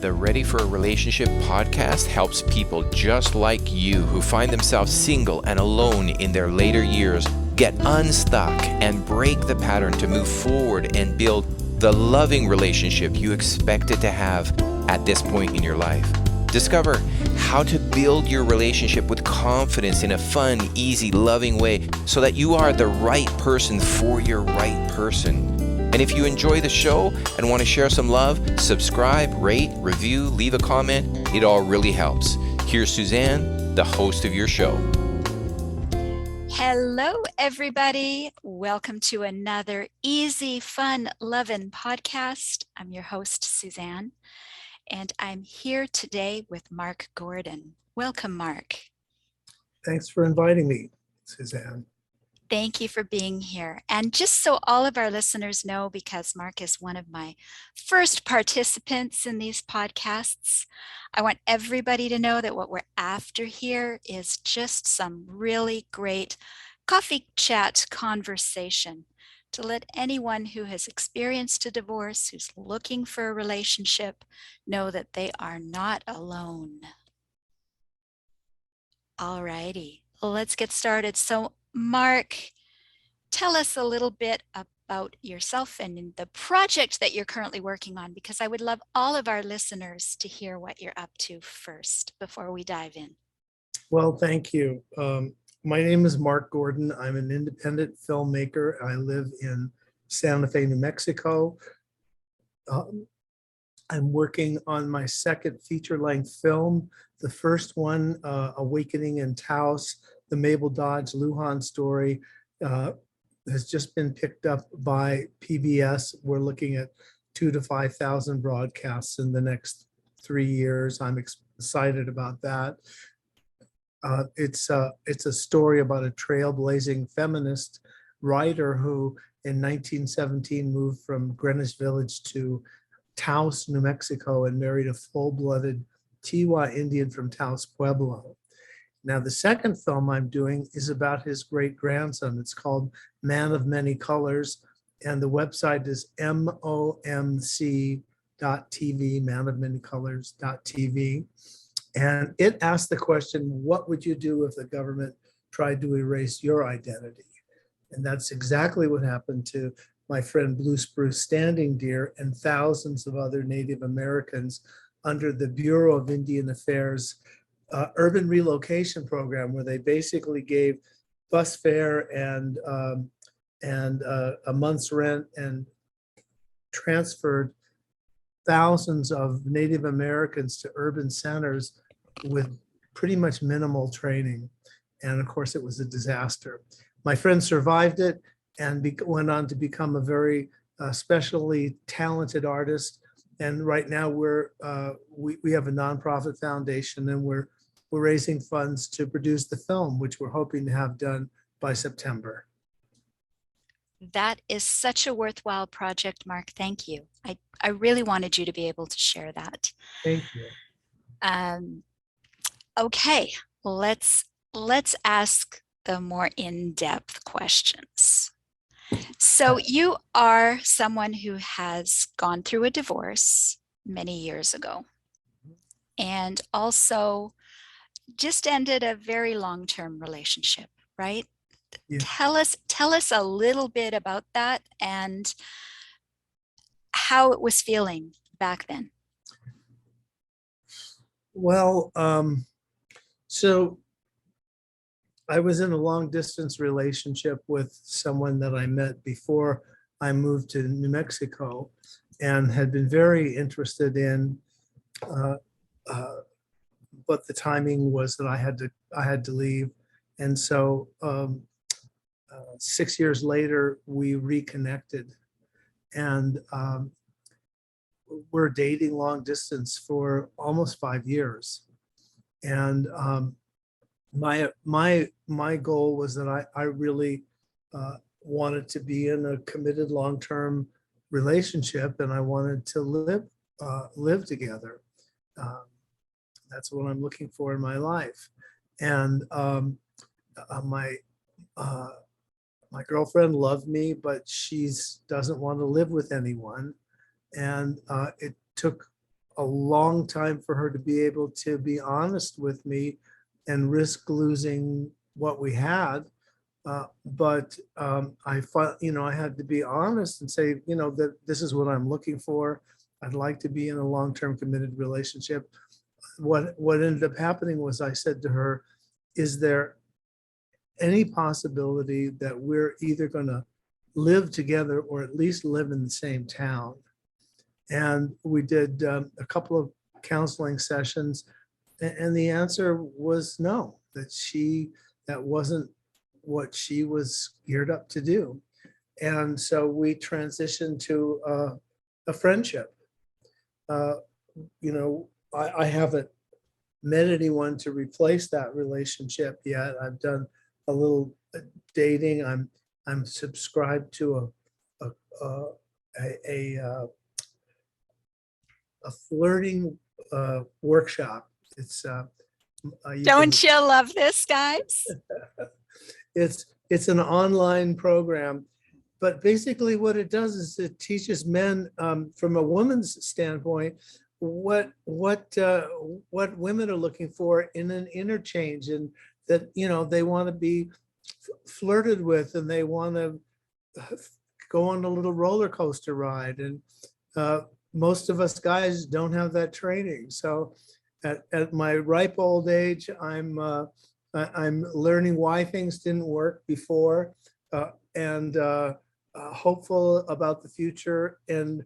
The Ready for a Relationship podcast helps people just like you who find themselves single and alone in their later years get unstuck and break the pattern to move forward and build the loving relationship you expected to have at this point in your life. Discover how to build your relationship with confidence in a fun, easy, loving way so that you are the right person for your right person. And if you enjoy the show and want to share some love, subscribe, rate, review, leave a comment. It all really helps. Here's Suzanne, the host of your show. Hello, everybody. Welcome to another easy, fun, lovin' podcast. I'm your host, Suzanne, and I'm here today with Mark Gordon. Welcome, Mark. Thanks for inviting me, Suzanne. Thank you for being here. And just so all of our listeners know, because Mark is one of my first participants in these podcasts, I want everybody to know that what we're after here is just some really great coffee chat conversation to let anyone who has experienced a divorce, who's looking for a relationship, know that they are not alone. All righty, let's get started. So Mark, tell us a little bit about yourself and the project that you're currently working on, because I would love all of our listeners to hear what you're up to first before we dive in. Well, thank you. My name is Mark Gordon. I'm an independent filmmaker. I live in Santa Fe, New Mexico. I'm working on my second feature-length film. The first one, Awakening in Taos, the Mabel Dodge Lujan story, has just been picked up by PBS. We're looking at 2,000 to 5,000 broadcasts in the next 3 years. I'm excited about that. It's a story about a trailblazing feminist writer who in 1917 moved from Greenwich Village to Taos, New Mexico, and married a full-blooded Tiwa Indian from Taos, Pueblo. Now, the second film I'm doing is about his great-grandson. It's called Man of Many Colors, and the website is momc.tv, manofmanycolors.tv. And it asked the question, what would you do if the government tried to erase your identity? And that's exactly what happened to my friend Blue Spruce Standing Deer and thousands of other Native Americans under the Bureau of Indian Affairs urban relocation program, where they basically gave bus fare and a month's rent and transferred thousands of Native Americans to urban centers with pretty much minimal training. And of course, it was a disaster. My friend survived it and went on to become a very specially talented artist. And right now we have a nonprofit foundation, and we're raising funds to produce the film, which we're hoping to have done by September. That is such a worthwhile project, Mark. Thank you. I really wanted you to be able to share that. Thank you. Okay, let's ask the more in-depth questions. So you are someone who has gone through a divorce many years ago, and also just ended a very long-term relationship, right? Yeah. Tell us a little bit about that and how it was feeling back then. Well, so I was in a long distance relationship with someone that I met before I moved to New Mexico, and had been very interested in, but the timing was that I had to leave. And so 6 years later, we reconnected, and we're dating long distance for almost 5 years. And my goal was that I really wanted to be in a committed long-term relationship, and I wanted to live together. That's what I'm looking for in my life. And my girlfriend loved me, but she doesn't want to live with anyone. And it took a long time for her to be able to be honest with me and risk losing what we had. But I had to be honest and say, that this is what I'm looking for. I'd like to be in a long-term committed relationship. What ended up happening was I said to her, is there any possibility that we're either going to live together or at least live in the same town? And we did a couple of counseling sessions, and the answer was no, that wasn't what she was geared up to do. And so we transitioned to a friendship. Uh, I haven't met anyone to replace that relationship yet. I've done a little dating. I'm subscribed to a flirting workshop. It's Don't you love this, guys? it's an online program, but basically what it does is it teaches men from a woman's standpoint what women are looking for in an interchange, and that they want to be flirted with, and they want to go on a little roller coaster ride, and most of us guys don't have that training. So at my ripe old age, I'm learning why things didn't work before, and hopeful about the future. And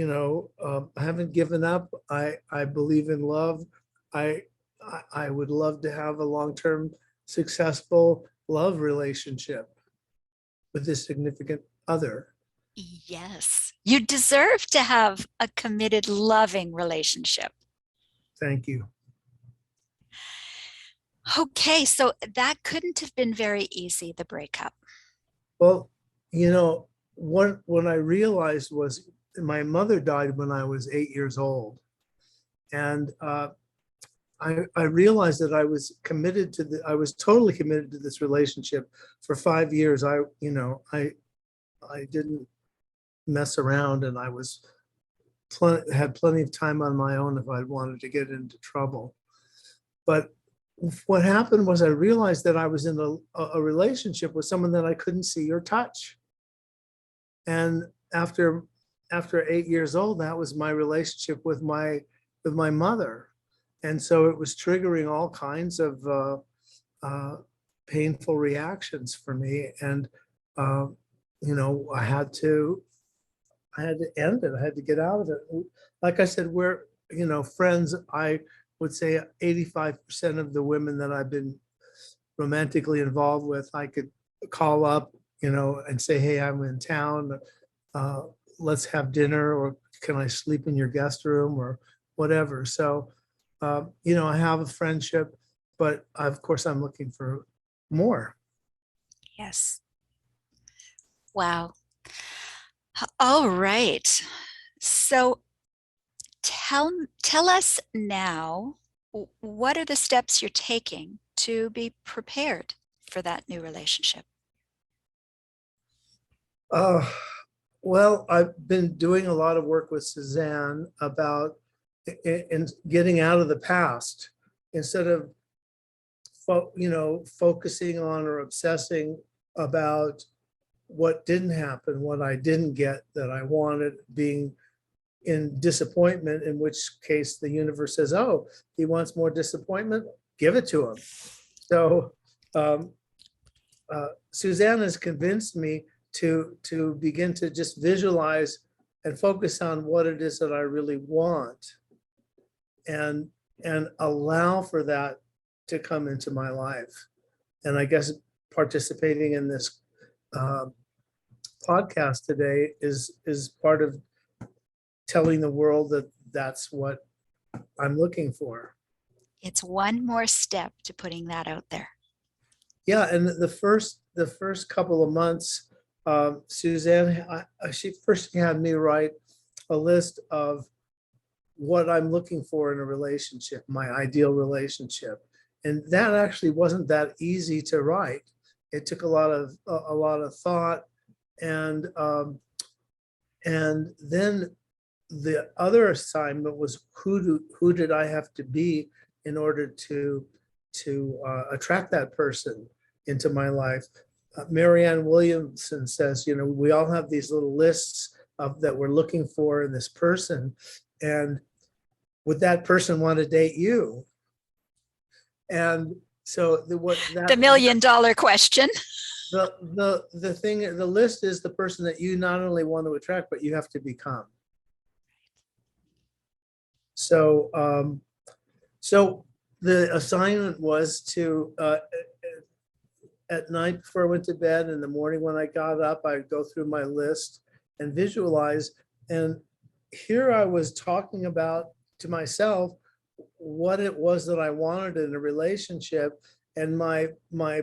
I haven't given up. I believe in love. I would love to have a long-term successful love relationship with a significant other. Yes, you deserve to have a committed, loving relationship. Thank you. Okay, so that couldn't have been very easy, the breakup. Well, what I realized was my mother died when I was 8 years old. And I realized that I was totally committed to this relationship for 5 years. I didn't mess around, and I had plenty of time on my own if I wanted to get into trouble. But what happened was I realized that I was in a relationship with someone that I couldn't see or touch. And after 8 years old, that was my relationship with my mother. And so it was triggering all kinds of painful reactions for me. And I had to end it. I had to get out of it. Like I said, we're friends. I would say 85% of the women that I've been romantically involved with, I could call up, and say, hey, I'm in town. Let's have dinner, or can I sleep in your guest room, or whatever. So, I have a friendship, but of course I'm looking for more. Yes. Wow. All right. So tell us now, what are the steps you're taking to be prepared for that new relationship? Well, I've been doing a lot of work with Suzanne about getting out of the past, instead of focusing on or obsessing about what didn't happen, what I didn't get that I wanted, being in disappointment, in which case the universe says, oh, he wants more disappointment, give it to him. So Suzanne has convinced me to begin to just visualize and focus on what it is that I really want, and allow for that to come into my life. And I guess participating in this podcast today is part of telling the world that that's what I'm looking for. It's one more step to putting that out there. Yeah, and the first couple of months, Suzanne, she first had me write a list of what I'm looking for in a relationship, my ideal relationship, and that actually wasn't that easy to write. It took a lot of thought, and then the other assignment was who did I have to be in order to attract that person into my life. Marianne Williamson says, we all have these little lists of that we're looking for in this person, and would that person want to date you? And so The $1,000,000 question. the list is the person that you not only want to attract, but you have to become. So so the assignment was to at night before I went to bed, in the morning when I got up, I'd go through my list and visualize. And here I was talking about to myself what it was that I wanted in a relationship. And my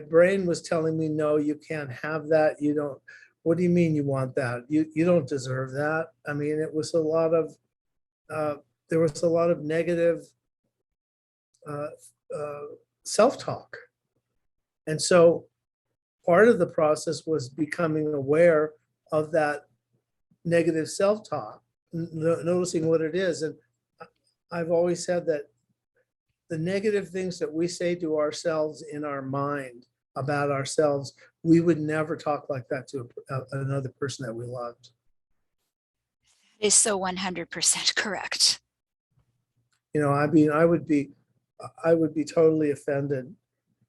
brain was telling me, no, you can't have that. You don't. What do you mean you want that? You don't deserve that. I mean, it was a lot of there was a lot of negative self-talk. And so part of the process was becoming aware of that negative self-talk, noticing what it is. And I've always said that the negative things that we say to ourselves in our mind about ourselves, we would never talk like that to another person that we loved. Is so 100% correct. I mean, I would be totally offended,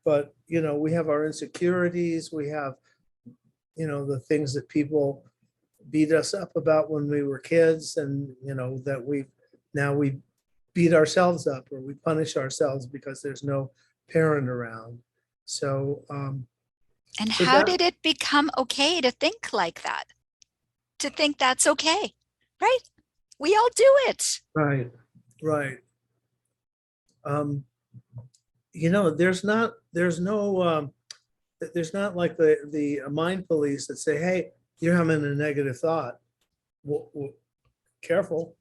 but we have our insecurities, we have the things that people beat us up about when we were kids, and that we beat ourselves up, or we punish ourselves because there's no parent around. So and how did it become okay to think like that, to think that's okay, right? We all do it. Right. There's not like the mind police that say, hey, you're having a negative thought. Well, careful.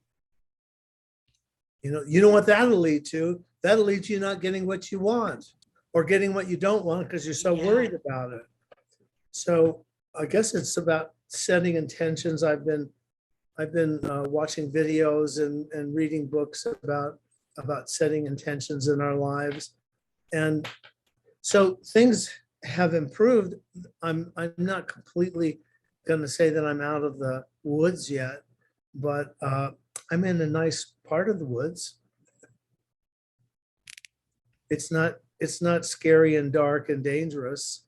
You know what that'll lead to? That'll lead to you not getting what you want, or getting what you don't want because you're so worried about it. So I guess it's about setting intentions. I've been watching videos and reading books about setting intentions in our lives. And so things have improved. I'm not completely going to say that I'm out of the woods yet, but I'm in a nice part of the woods. It's not scary and dark and dangerous.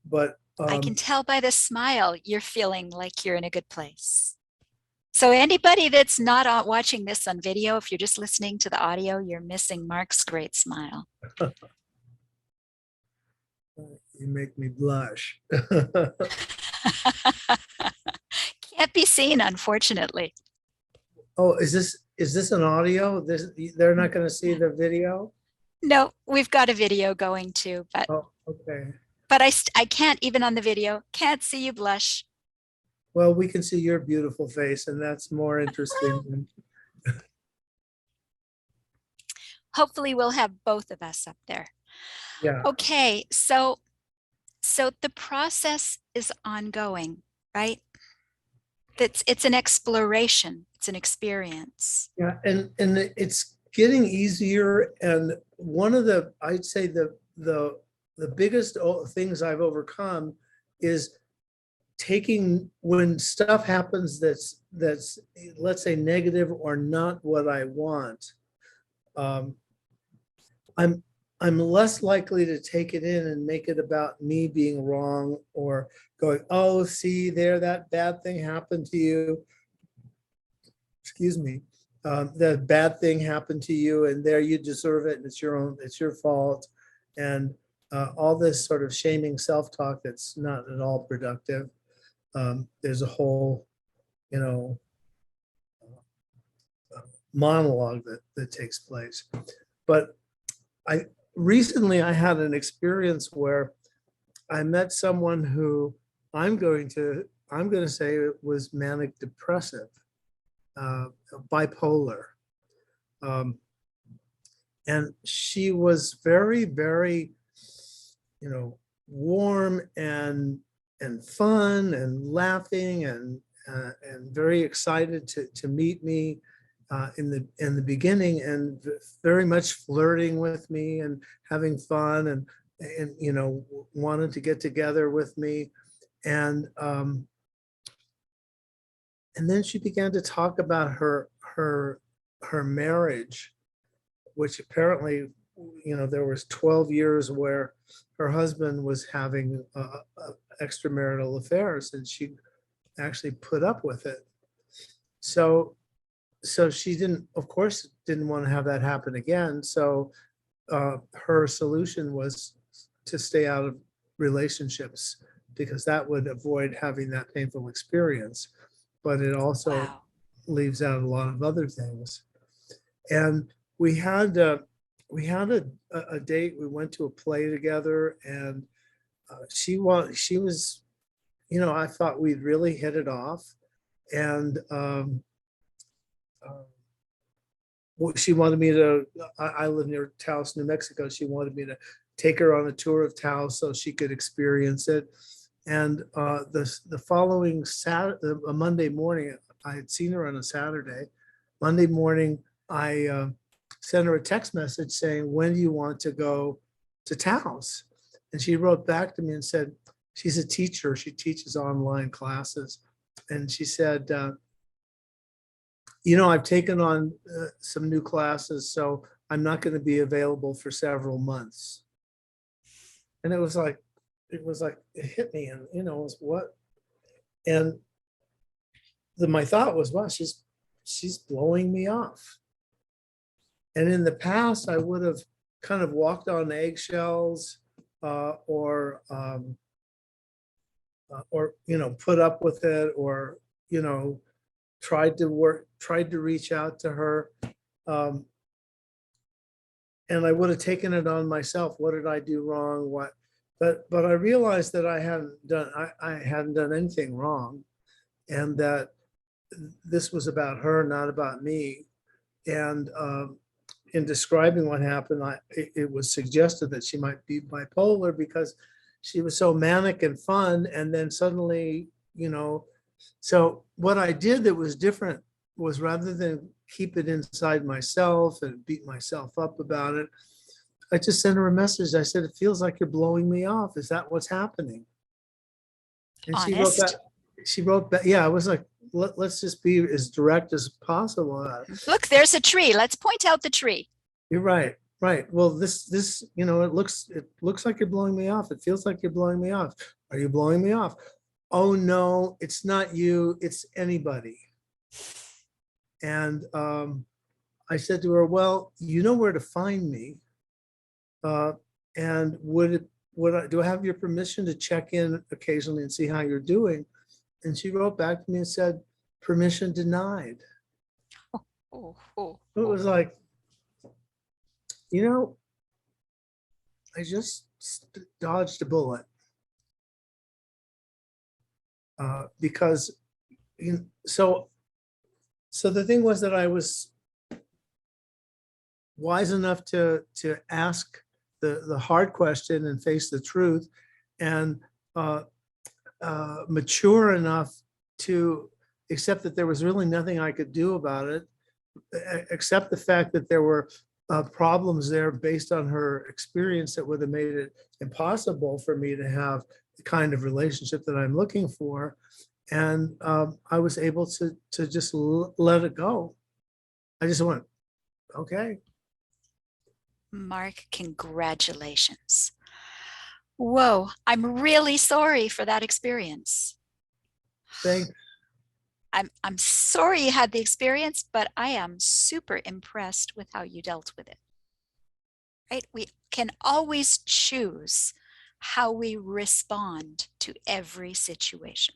But I can tell by the smile you're feeling like you're in a good place. So anybody that's not watching this on video, if you're just listening to the audio, you're missing Mark's great smile. You make me blush. Can't be seen, unfortunately. Oh, is this an audio? They're not going to see the video? No, we've got a video going too, but Oh, okay. But I can't, even on the video, can't see you blush. Well, we can see your beautiful face, and that's more interesting. Hopefully we'll have both of us up there. Yeah. Okay, so the process is ongoing, right? It's an exploration, it's an experience. Yeah, and it's getting easier. And one of I'd say the biggest things I've overcome is taking, when stuff happens that's let's say negative or not what I want, I'm less likely to take it in and make it about me being wrong, or going, oh, see there, that bad thing happened to you. Excuse me. That bad thing happened to you, and there, you deserve it, and it's your fault. And all this sort of shaming self-talk that's not at all productive. There's a whole, monologue that takes place. But recently I had an experience where I met someone who I'm going to say it was manic depressive, bipolar. And she was very, very, warm and fun and laughing and very excited to meet me in the beginning, and very much flirting with me and having fun and wanted to get together with me. And then she began to talk about her marriage, which apparently, there was 12 years where her husband was having extramarital affairs, and she actually put up with it. So she didn't, of course, didn't want to have that happen again. So her solution was to stay out of relationships, because that would avoid having that painful experience. But it also Wow. leaves out a lot of other things. And we had a date. We went to a play together, and she was, I thought we'd really hit it off. And she wanted me to, I live near Taos, New Mexico. She wanted me to take her on a tour of Taos so she could experience it. And the following Saturday, a Monday morning, I had seen her on a Saturday. Monday morning, I sent her a text message saying, "When do you want to go to Taos?" And she wrote back to me and said, she's a teacher. She teaches online classes. And she said, I've taken on some new classes, so I'm not going to be available for several months. And it was like, it hit me, and, it was what? And my thought was, wow, she's blowing me off. And in the past, I would have kind of walked on eggshells, or put up with it, or, tried to reach out to her. And I would have taken it on myself. What did I do wrong? But I realized that I hadn't done anything wrong, and that this was about her, not about me. And in describing what happened, it was suggested that she might be bipolar, because she was so manic and fun, and then suddenly, so what I did that was different was, rather than keep it inside myself and beat myself up about it, I just sent her a message. I said, "It feels like you're blowing me off. Is that what's happening?" And she wrote back. Honest. Yeah, I was like, let's just be as direct as possible. Look, there's a tree. Let's point out the tree. You're right. Right. Well, this, it looks like you're blowing me off. It feels like you're blowing me off. Are you blowing me off? Oh, no, it's not you. It's anybody. And I said to her, "Well, you know where to find me. And do I have your permission to check in occasionally and see how you're doing?" And she wrote back to me and said, "Permission denied." Oh, oh, It was like, I just dodged a bullet. Because, so the thing was that I was wise enough to ask the hard question and face the truth, and mature enough to accept that there was really nothing I could do about it, except the fact that there were problems there based on her experience that would have made it impossible for me to have the kind of relationship that I'm looking for. And I was able to just let it go. I just went, okay. Mark, congratulations. Whoa, I'm really sorry for that experience. Thanks. I'm sorry you had the experience, but I am super impressed with how you dealt with it. Right? We can always choose how we respond to every situation.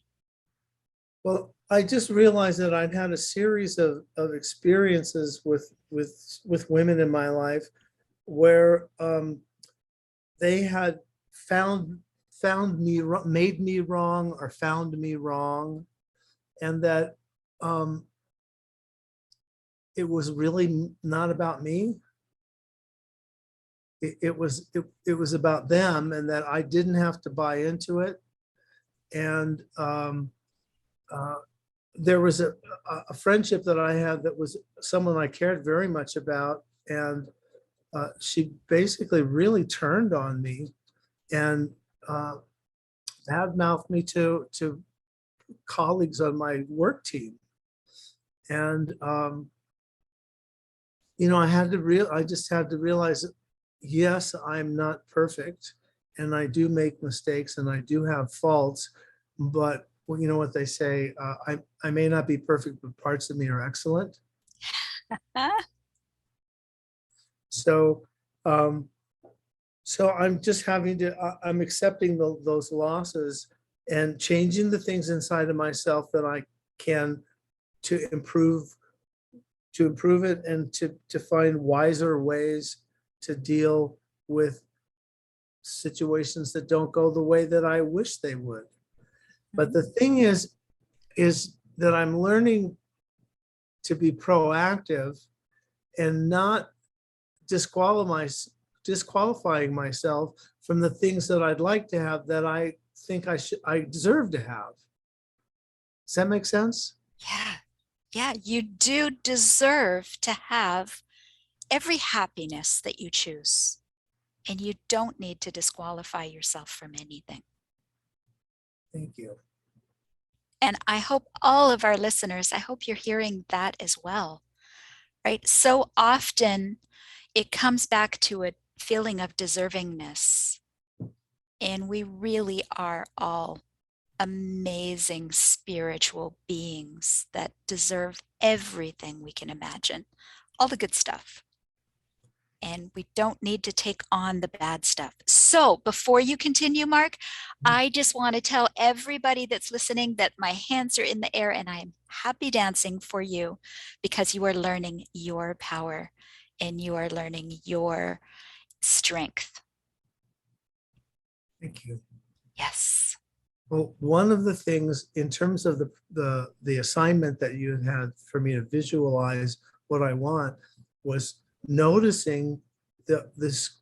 Well, I just realized that I'd had a series of experiences with women in my life where they had found me, made me wrong, or found me wrong, and that it was really not about me. It was about them, and that I didn't have to buy into it. And there was a friendship that I had that was someone I cared very much about. And she basically really turned on me and badmouthed me to colleagues on my work team. And I just had to realize that, yes, I'm not perfect and I do make mistakes and I do have faults, but you know what they say, I may not be perfect, but parts of me are excellent. So, I'm just I'm accepting those losses and changing the things inside of myself that I can to improve it and to find wiser ways to deal with situations that don't go the way that I wish they would. But the thing is that I'm learning to be proactive and not disqualifying myself from the things that I'd like to have that I think I deserve to have. Does that make sense? Yeah. Yeah, you do deserve to have every happiness that you choose. And you don't need to disqualify yourself from anything. Thank you. And I hope all of our listeners, I hope you're hearing that as well, right? So often it comes back to a feeling of deservingness. And we really are all amazing spiritual beings that deserve everything we can imagine, all the good stuff. And we don't need to take on the bad stuff. So before you continue, Mark, I just want to tell everybody that's listening that my hands are in the air and I'm happy dancing for you because you are learning your power and you are learning your strength. Thank you. Yes. Well, one of the things in terms of the assignment that you had for me to visualize what I want was noticing this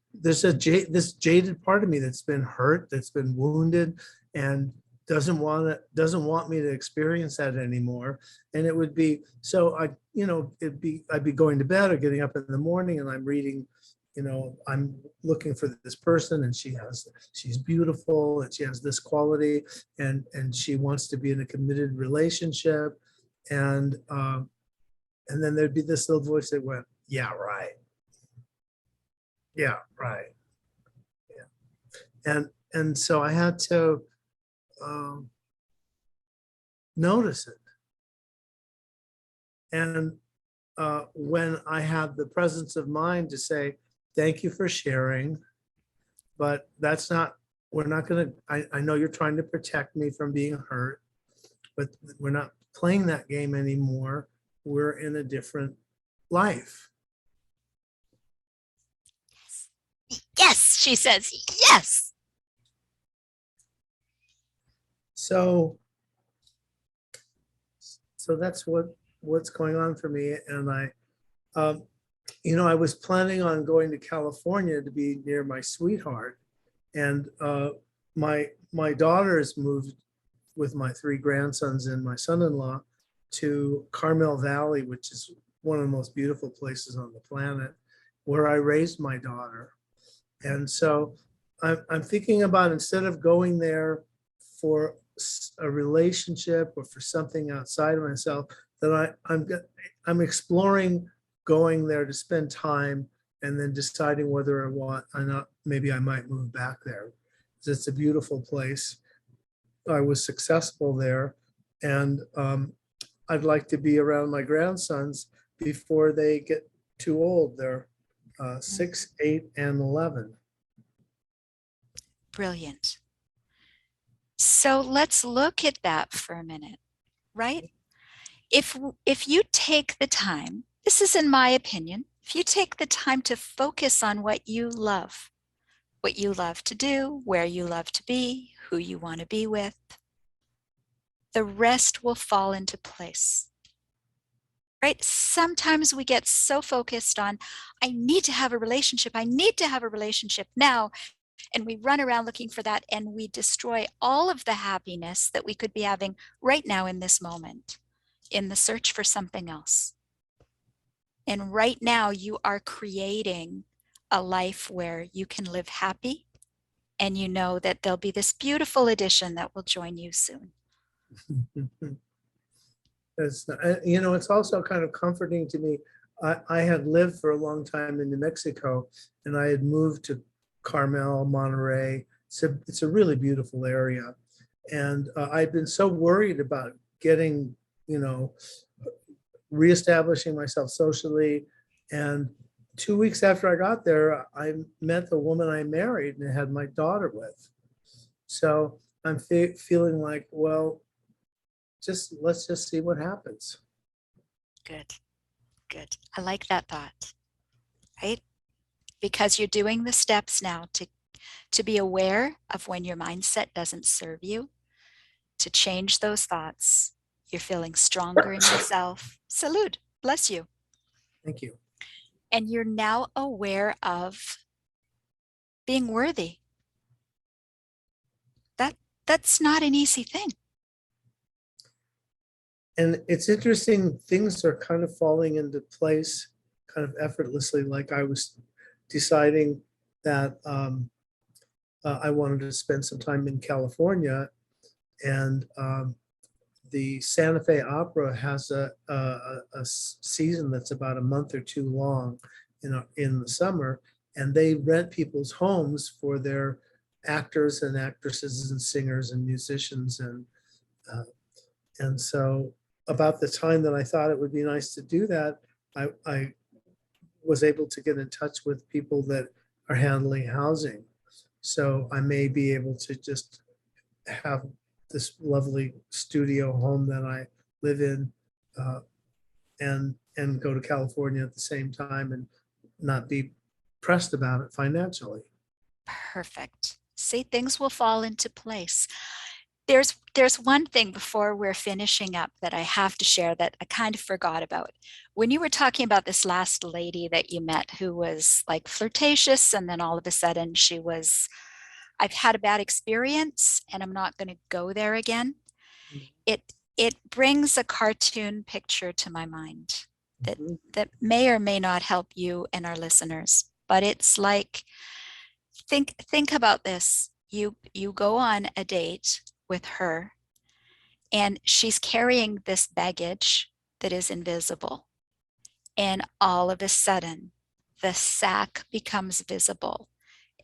jaded part of me that's been hurt, that's been wounded, and doesn't want me to experience that anymore. And it would be so I'd be going to bed or getting up in the morning and I'm reading, I'm looking for this person and she's beautiful and she has this quality and she wants to be in a committed relationship. And then there'd be this little voice that went, yeah, right. Yeah, right. Yeah. And so I had to notice it. And when I have the presence of mind to say, thank you for sharing, but we're not going to, I know you're trying to protect me from being hurt, but we're not playing that game anymore. We're in a different life. Yes, she says, yes. So that's what's going on for me. And I was planning on going to California to be near my sweetheart. And my daughters moved with my 3 grandsons and my son-in-law to Carmel Valley, which is one of the most beautiful places on the planet, where I raised my daughter. And so I'm thinking about, instead of going there for a relationship or for something outside of myself, that I'm exploring going there to spend time and then deciding whether maybe I might move back there. It's a beautiful place. I was successful there, and I'd like to be around my grandsons before they get too old. They're 6, 8, and 11. Brilliant. So let's look at that for a minute, right? If you take the time, this is in my opinion, if you take the time to focus on what you love to do, where you love to be, who you want to be with, the rest will fall into place. Right? Sometimes we get so focused on, I need to have a relationship. I need to have a relationship now And we run around looking for that, and we destroy all of the happiness that we could be having right now in this moment in the search for something else. And right now you are creating a life where you can live happy, and you know that there'll be this beautiful addition that will join you soon. It's also kind of comforting to me. I had lived for a long time in New Mexico, and I had moved to Carmel, Monterey. It's a really beautiful area. And I'd been so worried about getting, reestablishing myself socially. And 2 weeks after I got there, I met the woman I married and had my daughter with. So I'm feeling like, well, let's just see what happens. Good. I like that thought, right? Because you're doing the steps now to be aware of when your mindset doesn't serve you, to change those thoughts. You're feeling stronger in yourself. Salute. Bless you. Thank you. And you're now aware of being worthy. That's not an easy thing. And it's interesting, things are kind of falling into place kind of effortlessly. Like I was deciding that I wanted to spend some time in California, and the Santa Fe Opera has a season that's about a month or two long in the summer, and they rent people's homes for their actors and actresses and singers and musicians, and so about the time that I thought it would be nice to do that, I was able to get in touch with people that are handling housing. So I may be able to just have this lovely studio home that I live in, and go to California at the same time and not be pressed about it financially. Perfect. See, things will fall into place. There's one thing before we're finishing up that I have to share that I kind of forgot about. When you were talking about this last lady that you met who was like flirtatious, and then all of a sudden I've had a bad experience and I'm not going to go there again. It brings a cartoon picture to my mind that may or may not help you and our listeners, but it's like, think about this. You go on a date with her, and she's carrying this baggage that is invisible. And all of a sudden, the sack becomes visible,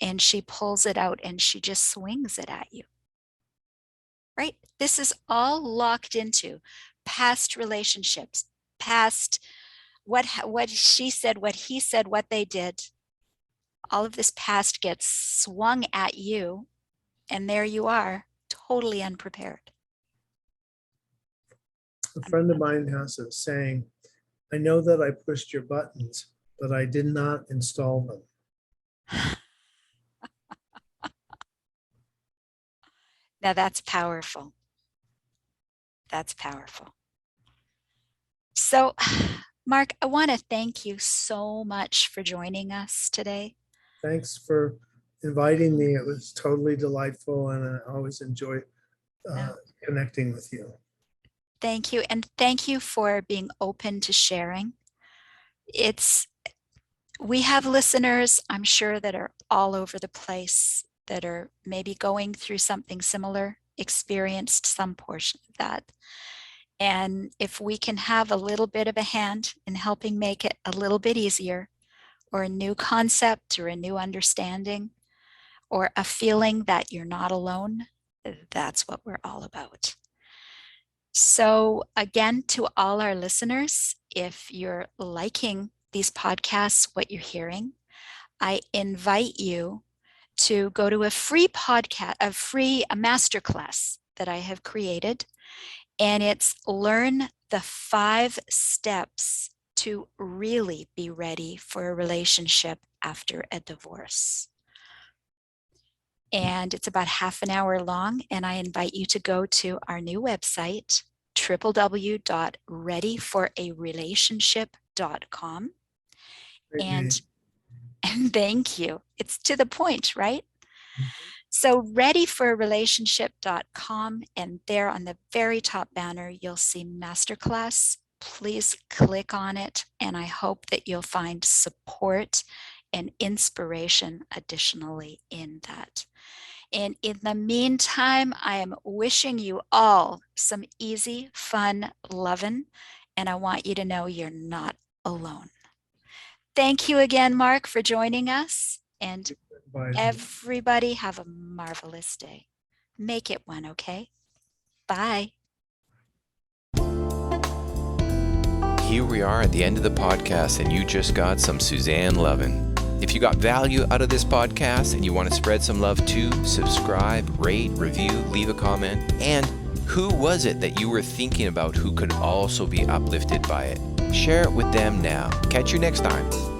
and she pulls it out and she just swings it at you. Right? This is all locked into past relationships, past what she said, what he said, what they did. All of this past gets swung at you, and there you are, totally unprepared. A friend of mine has a saying, I know that I pushed your buttons, but I did not install them. Now that's powerful. That's powerful. So, Mark, I want to thank you so much for joining us today. Thanks for inviting me. It was totally delightful, and I always enjoy connecting with you. Thank you. And thank you for being open to sharing. We have listeners, I'm sure, that are all over the place, that are maybe going through something similar, experienced some portion of that. And if we can have a little bit of a hand in helping make it a little bit easier, or a new concept, or a new understanding, or a feeling that you're not alone, that's what we're all about. So again, to all our listeners, if you're liking these podcasts, what you're hearing, I invite you to go to a free podcast, a masterclass that I have created. And it's Learn the 5 Steps to Really Be Ready for a Relationship After a Divorce. And it's about half an hour long. And I invite you to go to our new website, www.readyforarelationship.com. And thank you. It's to the point, right? So readyforrelationship.com, and there on the very top banner, you'll see Masterclass. Please click on it, and I hope that you'll find support and inspiration additionally in that. And in the meantime, I am wishing you all some easy, fun lovin', and I want you to know you're not alone. Thank you again, Mark, for joining us. And Bye. everybody have a marvelous day. Make it one, okay? Bye. Here we are at the end of the podcast, and you just got some Suzanne lovin'. If you got value out of this podcast and you want to spread some love too, subscribe, rate, review, leave a comment. And who was it that you were thinking about who could also be uplifted by it? Share it with them now. Catch you next time.